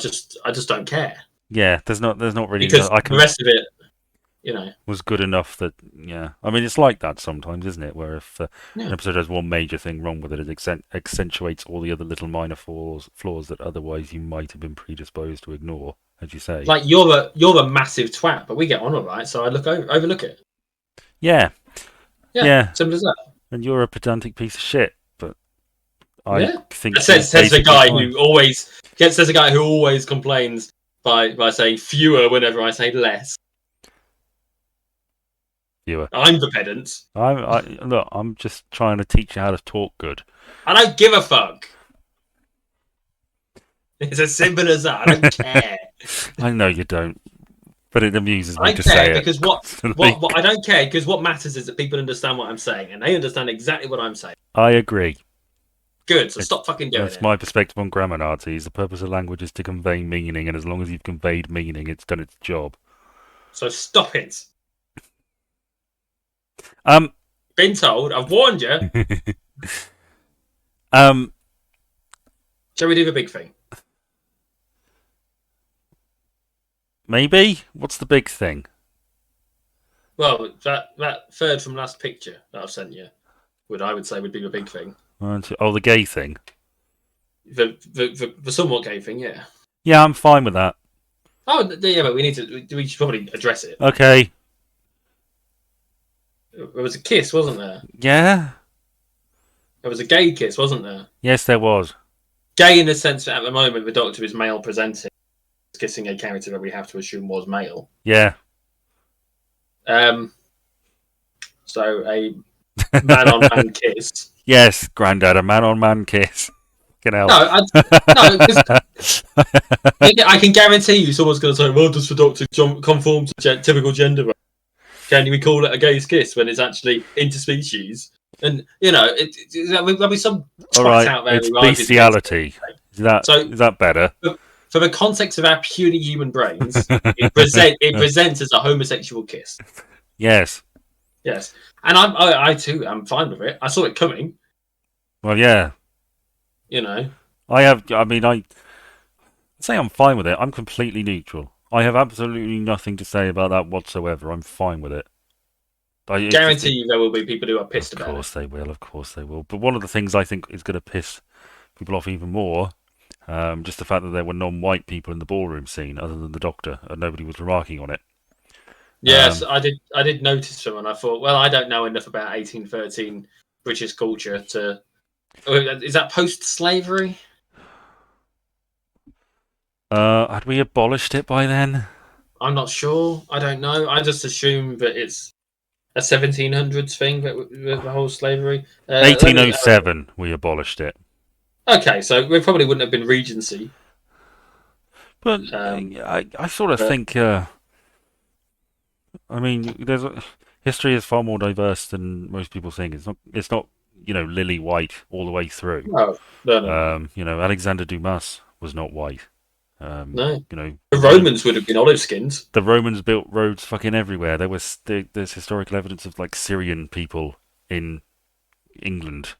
just don't care Yeah, there's not really. because I the can rest of it, you know, was good enough that, yeah. I mean, it's like that sometimes, isn't it? Where if an yeah. episode has one major thing wrong with it, it accentuates all the other little minor flaws that otherwise you might have been predisposed to ignore, as you say. Like you're a massive twat, but we get on all right, so I overlook it. Yeah, Yeah, yeah. simple as that. And you're a pedantic piece of shit, but I Yeah, think you're says the basically guy fine. says the guy who always complains by saying fewer whenever I say less. You were. I'm the pedant. Look. I'm just trying to teach you how to talk good. I don't give a fuck. It's as simple as that. I don't care. I know you don't, but it amuses me I to don't care say it because constantly. what I don't care because what matters is that people understand what I'm saying and they understand exactly what I'm saying. I agree. Good, so It's stop fucking doing That's it. my perspective on grammar, Nazis. The purpose of language is to convey meaning, and as long as you've conveyed meaning, it's done its job. So stop it. Um, Been told. I've warned you. um, Shall we do the big thing? maybe. What's the big thing? Well, that third from last picture that I've sent you I would say would be the big thing. Oh, the gay thing. The somewhat gay thing, yeah. Yeah, I'm fine with that. Oh yeah, but we should probably address it. Okay. There was a kiss, wasn't there? Yeah. There was a gay kiss, wasn't there? Yes, there was. Gay in the sense that at the moment the Doctor is male presenting, kissing a character that we have to assume was male. Yeah. Um, so a man on man kiss. Yes, Grandad, a man-on-man kiss. Fucking hell. No, no, because I can guarantee you someone's going to say, "Well, does the Doctor conform to typical gender? Can we call it a gay kiss when it's actually interspecies?" And you know, there'll be some All twat right, out there it's who argues against it. bestiality. Is So, that better? for the context of our puny human brains, it presents as a homosexual kiss. Yes. Yes, and I too am fine with it. I saw it coming. Well, yeah. You know, I say I'm fine with it. I'm completely neutral. I have absolutely nothing to say about that whatsoever. I'm fine with it. guarantee you there will be people who are pissed Of about it. course they will. Of course they will. But one of the things I think is going to piss people off even more, just the fact that there were non-white people in the ballroom scene other than the Doctor, and nobody was remarking on it. Yes, I did. I did notice them, and I thought, well, I don't know enough about 1813 British culture to. Is that post-slavery? Had we abolished it by then? I'm not sure. I don't know. I just assume that it's a 1700s thing, but the whole slavery. Let me. 1807, we abolished it. Okay, so we probably wouldn't have been Regency. But Um, I sort of but think. I mean, history is far more diverse than most people think. It's not lily white all the way through. no, no. Alexander Dumas was not white. No. The The Romans would have been olive skins. the Romans built roads fucking everywhere. There's historical evidence of like Syrian people in England.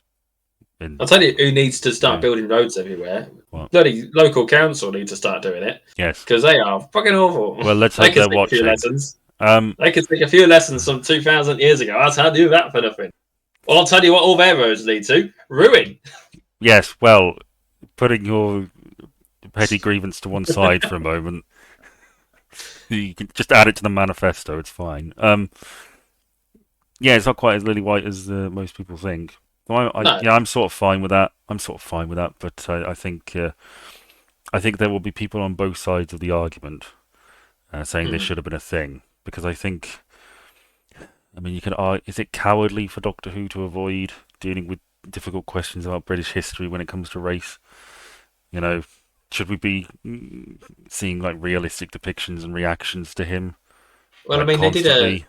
I'll tell you who needs to Yeah. start building roads everywhere. What? Bloody local council need to start doing it Yes. because they are fucking awful. Well, let's They hope can they're take a few watching. lessons. Um, They could take a few lessons from 2,000 years ago. I'll tell you that for nothing. Well, I'll tell you what all their roads lead to. Ruin. yes. Well, putting your petty grievance to one side for a moment, you can just add it to the manifesto. It's fine. Yeah, it's not quite as lily white as most people think. No. Yeah, I'm sort of fine with that. But I think there will be people on both sides of the argument saying this Mm. should have been a thing because I think, I mean, you can argue, is it cowardly for Doctor Who to avoid dealing with difficult questions about British history when it comes to race? You know, should we be seeing like realistic depictions and reactions to him Well, I like mean, constantly?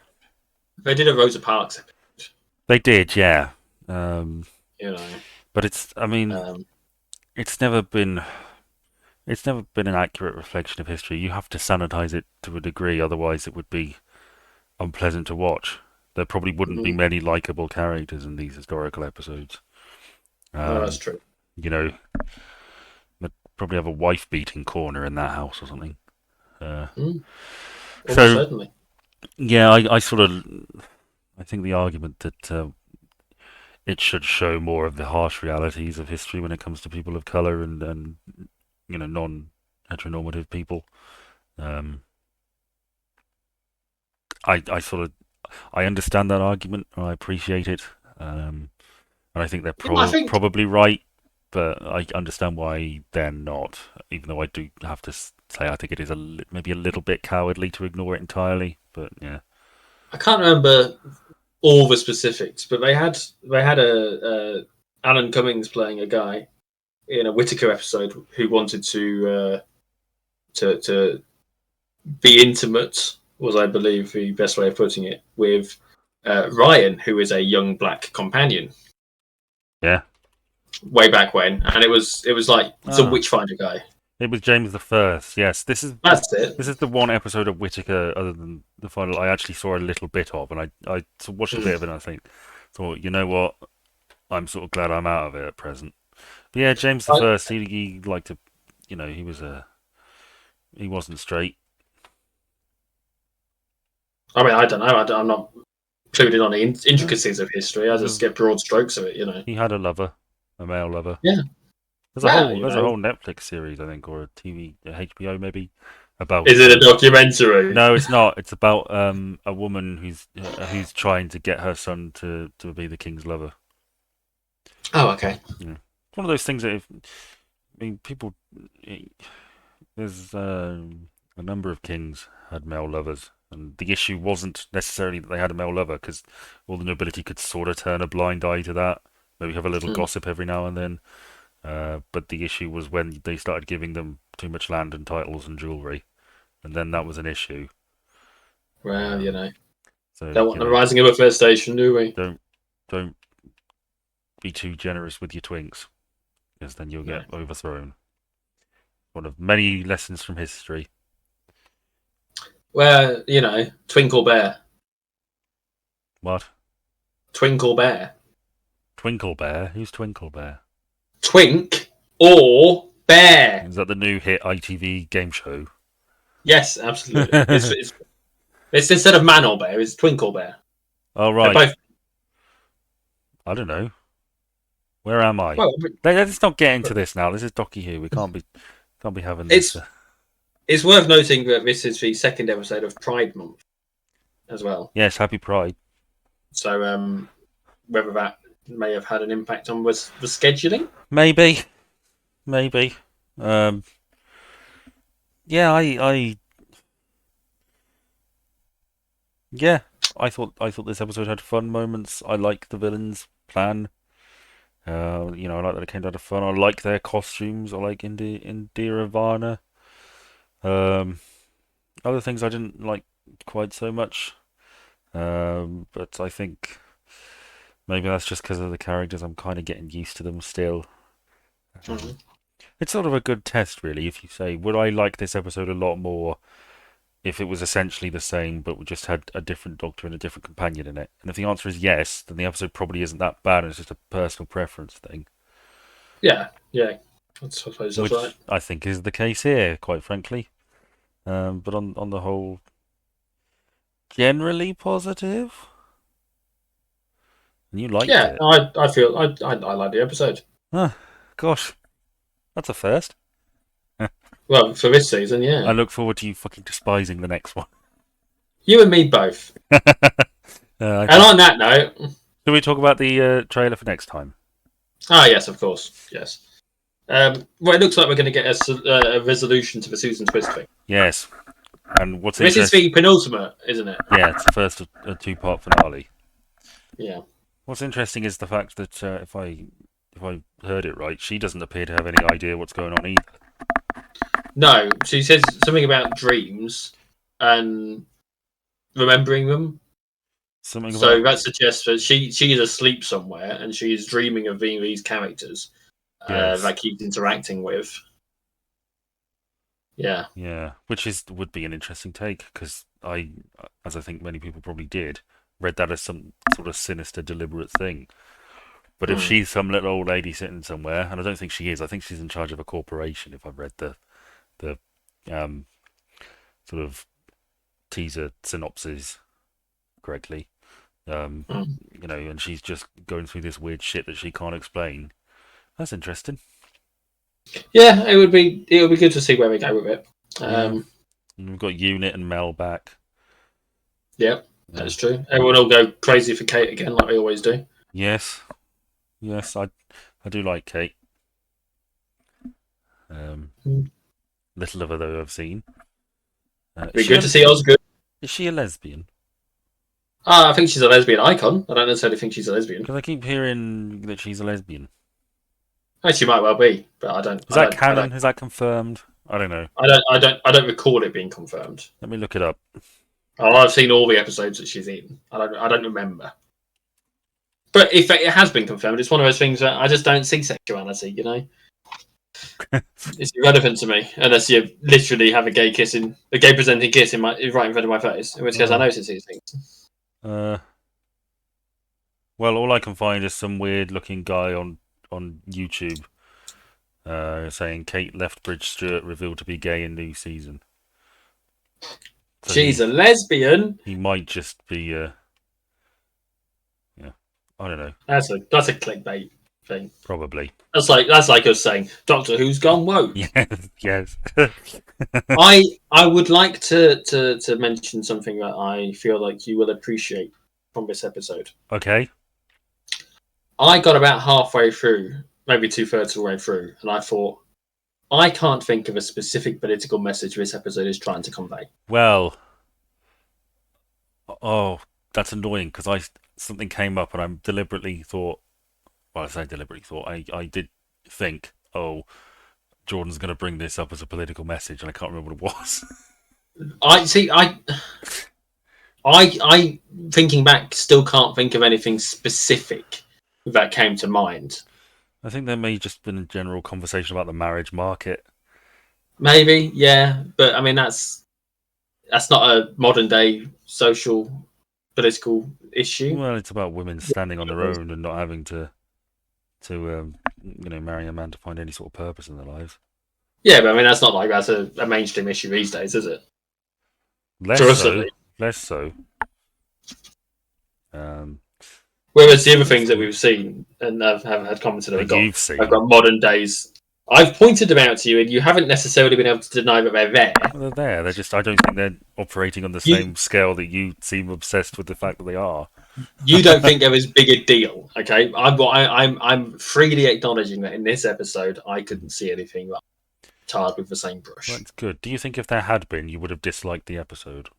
they did a Rosa Parks episode, They did, yeah. Um, you know. but I mean, Um, it's never been an accurate reflection of history. You have to sanitize it to a degree, otherwise it would be unpleasant to watch. There probably wouldn't be mm, many likable characters in these historical episodes. no, that's Um, true. you know, they'd probably have a wife beating corner in that house or something. Uh, Mm, almost so certainly. yeah, I think the argument that it should show more of the harsh realities of history when it comes to people of color and non heteronormative people. Um, I I understand that argument and I appreciate it. And I think they're Yeah, I think. probably right, but I understand why they're not. Even though I do have to say I think it is maybe a little bit cowardly to ignore it entirely. But yeah, I can't remember all the specifics, but they had a Alan Cummings playing a guy in a Whittaker episode who wanted to be intimate, was I believe the best way of putting it, with Ryan, who is a young black companion Yeah. way back when, and it was like some Ah, Witchfinder guy. it was James the First. Yes, this is That's it. this is the one episode of Whittaker, other than the final, I actually saw a little bit of, and I watched a bit of it, and I thought, you know what, I'm sort of glad I'm out of it at present. But yeah, James the I, First, he liked to, he wasn't straight. I mean, I don't know. I'm not clued in on the No, intricacies of history. I just get broad strokes of it. he had a lover, a male lover. Yeah. There's a Well, whole there's a whole Netflix series, I think, or a TV, HBO maybe, about. is it a documentary? No, it's not. It's about a woman who's trying to get her son to be the king's lover. Oh, okay. Yeah. It's one of those things that I mean, people. There's a number of kings had male lovers, and the issue wasn't necessarily that they had a male lover, because all the nobility could sort of turn a blind eye to that. Maybe have a little Hmm. gossip every now and then. But the issue was when they started giving them too much land and titles and jewelry, and then that was an issue. Well, Um, so don't want the rising of a first station, do we? don't don't be too generous with your twinks, because then you'll No. get overthrown. One of many lessons from history. Well, Twinkle Bear. What? Twinkle Bear. Twinkle Bear? Who's Twinkle Bear? Twink or Bear. Is that the new hit ITV game show? Yes, absolutely. It's instead of Man or Bear, it's Twinkle Bear. Oh They're right. both. I don't know. Where am I? Well, Let's not get into this now. This is Docky here. We can't be having this. it's it's worth noting that this is the second episode of Pride Month as well. Yes, Happy Pride. So whether that may have had an impact on the scheduling. Maybe, maybe. Um, yeah, yeah. I thought this episode had fun moments. I like the villains' plan. I like that it came down to fun. I like their costumes. I like Indira Varna. Um, Other things I didn't like quite so much. But I think maybe that's just because of the characters. I'm kind of getting used to them still. Um, Mhm. it's sort of a good test, really. If you say, would I like this episode a lot more if it was essentially the same, but we just had a different Doctor and a different companion in it? And if the answer is yes, then the episode probably isn't that bad, and it's just a personal preference thing, Yeah. I suppose that's right. which I think is the case here, quite frankly. But on the whole, generally positive. And you liked Yeah, it. I feel I like the episode. Ah, gosh, that's a first. Well, for this season, I yeah. look forward to you fucking despising the next one. You and me both. I And think. on that note, Should we talk about the trailer for next time? yes, of course, yes. Well, it looks like we're going to get a resolution to the Susan Twist thing. Yes. And what's This is interesting? the penultimate, isn't it? Yeah, it's the first of a two-part finale. Yeah. What's interesting is the fact that if I heard it right, she doesn't appear to have any idea what's going on either. No, she says something about dreams and remembering them. Something So about that suggests that she is asleep somewhere and she is dreaming of being these characters yes, that keeps interacting with. Yeah. yeah, which would be an interesting take because as I think many people probably did, read that as some sort of sinister, deliberate thing. But if Mm. she's some little old lady sitting somewhere, and I don't think she is, I think she's in charge of a corporation. If I've read the um, sort of teaser synopsis correctly, um, Mm. and she's just going through this weird shit that she can't explain. That's interesting. Yeah, it would be good to see where we go with it. Yeah, Um, and we've got Unit and Mel back. yeah, Yeah. that's true. Everyone will go crazy for Kate again, like we always do. Yes, yes, I do like Kate. Um, Mm. Little of her though I've seen. Be good to see Osgood. Is she a lesbian? I think she's a lesbian icon. I don't necessarily think she's a lesbian. Because I keep hearing that she's a lesbian. Oh, she might well be, but I don't. Is I that don't. I canon? don't. Is that confirmed? I don't know. I don't. I don't. I don't recall it being confirmed. Let me look it up. Oh, I've seen all the episodes that she's in. I don't. I don't remember. But if it has been confirmed, it's one of those things that I just don't see sexuality. You know, it's irrelevant to me unless you literally have a gay presenting kiss right in front of my face. In which case, I notice these things. Uh, well, all I can find is some weird-looking guy on YouTube saying Kate Lethbridge Stewart revealed to be gay in new season. So She's a lesbian. he might just be. Yeah, I don't know. That's a clickbait thing. Probably. That's like us saying Doctor Who's gone woke. Yes. Yes. I would like to mention something that I feel like you will appreciate from this episode. Okay. I got about halfway through, maybe 2/3 of the way through, and I thought, I can't think of a specific political message this episode is trying to convey. Well. Oh, that's annoying because something came up and I deliberately thought. Well, I say deliberately thought. I did think. Oh, Jordan's going to bring this up as a political message, and I can't remember what it was. I see. I thinking back, still can't think of anything specific that came to mind. I think there may have just been a general conversation about the marriage market. Maybe, yeah, but I mean that's not a modern day social political issue. Well, it's about women standing on their own and not having to marry a man to find any sort of purpose in their lives. Yeah, but I mean that's not like that's a mainstream issue these days, is it? Less so. Less so. Whereas the other things that we've seen and have had commented on, I've got modern days. I've pointed them out to you, and you haven't necessarily been able to deny that they're there. Well, they're there. They're just. I don't think they're operating on the same scale that you seem obsessed with the fact that they are. You don't think they're as big a deal, okay? I'm freely acknowledging that in this episode, I couldn't see anything like tarred with the same brush. Well, that's good. Do you think if there had been, you would have disliked the episode?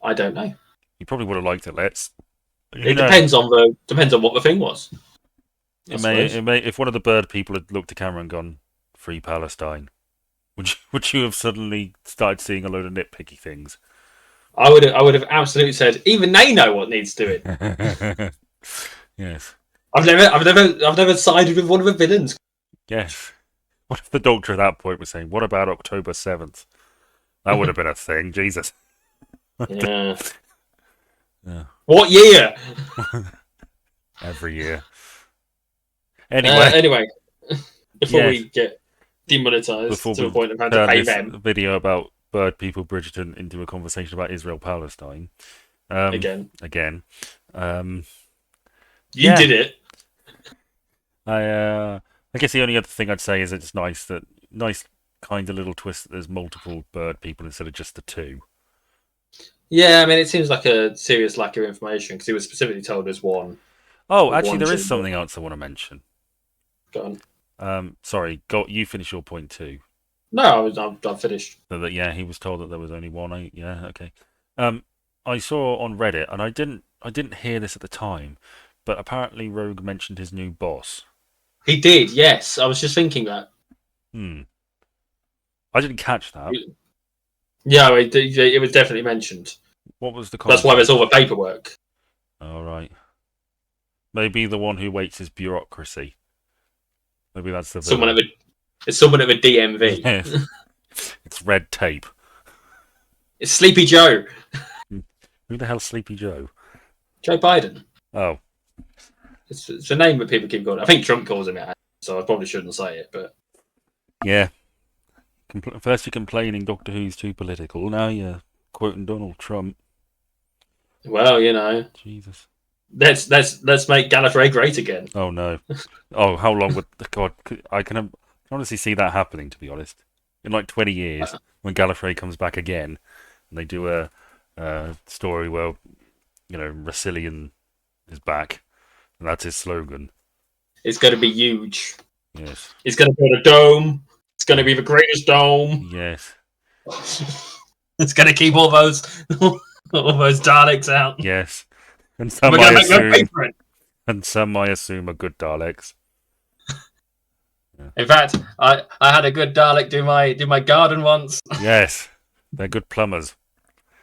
I don't know. You probably would have liked it. It depends on what the thing was. It may. If one of the bird people had looked at camera and gone, "Free Palestine," would you have suddenly started seeing a load of nitpicky things? I would have absolutely said, even they know what needs doing. Yes. I've never sided with one of the villains. Yes. What if the Doctor at that point was saying, "What about October 7th?" That would have been a thing. Jesus. Yeah. Yeah. What year? Every year. Anyway. Before we get demonetized to a point of having to pay them. Video about bird people Bridgerton into a conversation about Israel Palestine. Again. You did it. I guess the only other thing I'd say is it's nice kind of little twist that there's multiple bird people instead of just the two. Yeah, I mean, it seems like a serious lack of information because he was specifically told there's one. Oh, actually, there is something else I want to mention. Go on. Sorry, you finish your point too. No, I'm finished. So that he was told that there was only one. Okay. I saw on Reddit, and I didn't hear this at the time, but apparently Rogue mentioned his new boss. He did, yes. I was just thinking that. I didn't catch that. Yeah, it was definitely mentioned. What was the context? That's why there's all the paperwork. All right. Maybe the one who weights his bureaucracy. Maybe that's the villain. It's someone at the DMV. Yes. It's red tape. It's Sleepy Joe. Who the hell's Sleepy Joe? Joe Biden. Oh. It's a name that people keep calling. I think Trump calls him it, so I probably shouldn't say it, but... Yeah. First you're complaining Doctor Who's too political, now you're quoting Donald Trump. Well, you know. Jesus. Let's make Gallifrey great again. Oh no. Oh, how long would... God, I can honestly see that happening, to be honest. In like 20 years, when Gallifrey comes back again, and they do a story where, Rassillion is back, and that's his slogan. It's going to be huge. Yes. It's going to build a dome. It's going to be the greatest dome. Yes. It's going to keep all those Daleks out. Yes. And We're some I gonna make no pay assume, for it. and some I assume are good Daleks. Yeah. In fact, I had a good Dalek do my garden once. Yes, they're good plumbers.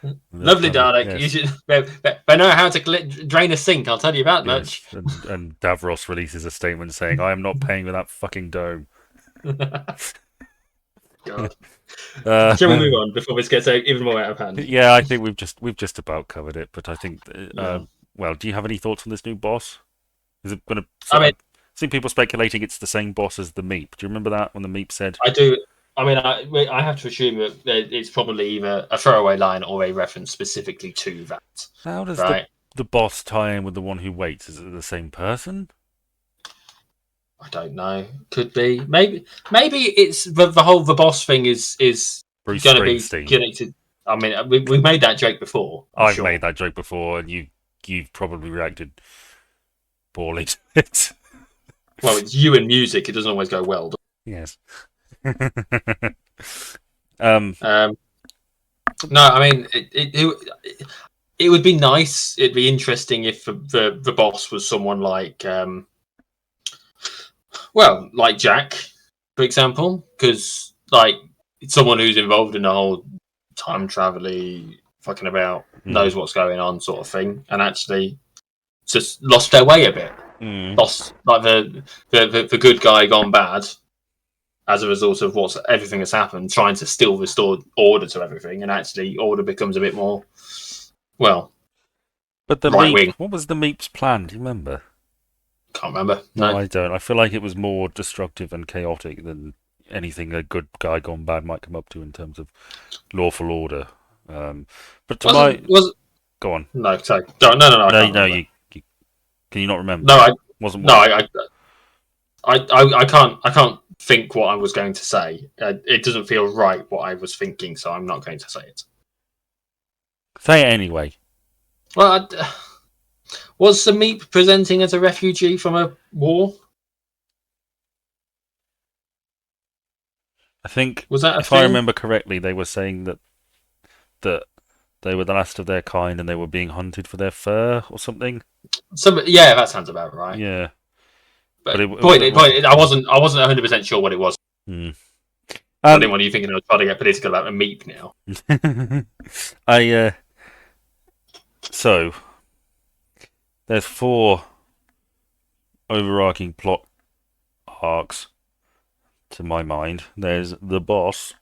They're Lovely plumbers. Dalek. You Yes, should. They know how to drain a sink. I'll tell you that much. yes. And Davros releases a statement saying, "I am not paying for that fucking dome." God. Shall we Uh, move on before this gets even more out of hand? yeah, I think we've just about covered it. But I think, Yeah. well, do you have any thoughts on this new boss? Is it going to? I mean, I've seen people speculating it's the same boss as the Meep. Do you remember that when the Meep said? I do. I mean, I have to assume that it's probably either a throwaway line or a reference specifically to that, How does the right? the boss tie in with the one who waits? Is it the same person? I don't know. Could be. Maybe it's the boss thing is Bruce going to be Springsteen. connected. I mean, we made that joke before. I'm I've sure. made that joke before, and you've probably reacted poorly to it. Well, it's you and music. It doesn't always go well. Yes. um. Um, no, I mean, it would be nice. It'd be interesting if the boss was someone like, well, like Jack, for example, because like it's someone who's involved in the whole time travel fucking about, Mm, knows what's going on, sort of thing, and actually just lost their way a bit. mm. Lost like the good guy gone bad as a result of what's everything that's happened, trying to still restore order to everything, and actually order becomes a bit more, well, But the right Meep. wing. What was the Meep's plan? Do you remember? Can't remember. No, No. I don't. I feel like it was more destructive and chaotic than anything a good guy gone bad might come up to in terms of lawful order. But to my Was go on. no, sorry. No, I No, can't no, remember. you can you not remember? No, Wasn't no, what? I can't think what I was going to say. It doesn't feel right what I was thinking, so I'm not going to say it. Say it anyway. Well, was the Meep presenting as a refugee from a war? I think Was that a if I thing? remember correctly, they were saying that they were the last of their kind and they were being hunted for their fur or something. Yeah, that sounds about right. Yeah, but But it wasn't. I wasn't 100% sure what it was. Hmm. I didn't Um, want you thinking I was trying to get political about a Meep now. I so there's four overarching plot arcs to my mind. There's the boss.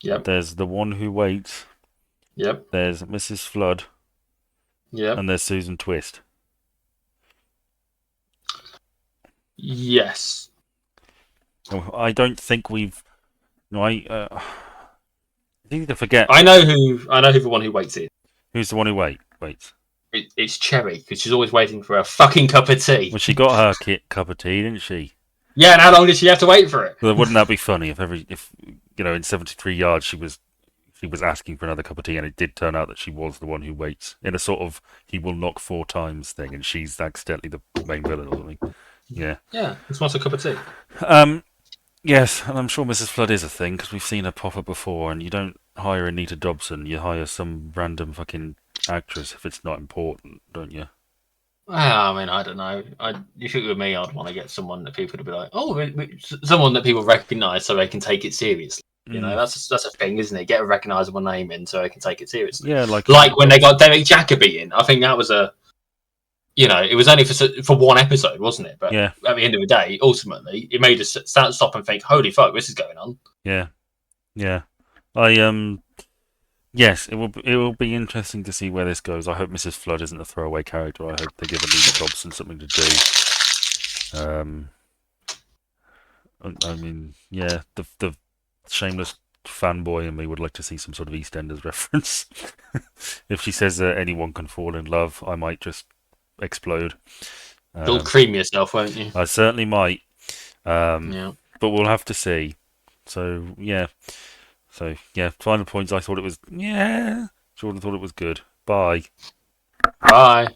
Yep, There's the one who waits. yep, There's Mrs. Flood, yep. and there's Susan Twist. Yes. I don't think we've. No, it's easy to forget I know who the one who waits is. who's the one who waits. It's Cherry because she's always waiting for a fucking cup of tea. Well, she got her cup of tea, didn't she? Yeah, and how long did she have to wait for it? Well, wouldn't that be funny if in 73 yards she was asking for another cup of tea, and it did turn out that she was the one who waits in a sort of he will knock four times thing, and she's accidentally the main villain or something. Yeah. Yeah, it's not a cup of tea. Um. Yes, and I'm sure Mrs. Flood is a thing because we've seen her pop up before, and you don't hire Anita Dobson, you hire some random fucking actress if it's not important, don't you? Well, I mean, I don't know. If it were me, I'd want to get someone that people would be like, oh, someone that people recognise so they can take it seriously. You know, Mm. that's a thing, isn't it? Get a recognisable name in so they can take it seriously. Yeah, like Like when they got Derek Jacobi in, I think that was it was only for one episode, wasn't it? But yeah, at the end of the day, ultimately, it made us stop and think, holy fuck, this is going on. yeah, yeah. I yes, it will be interesting to see where this goes. I hope Mrs. Flood isn't a throwaway character. I hope they give Anita Dobson something to do. I mean, yeah, the shameless fanboy in me would like to see some sort of EastEnders reference. If she says anyone can fall in love, I might just explode. You'll Um, cream yourself, won't you? I certainly might, um, Yeah. but we'll have to see. So yeah, final points. I thought it was Jordan thought it was good. Bye. Bye.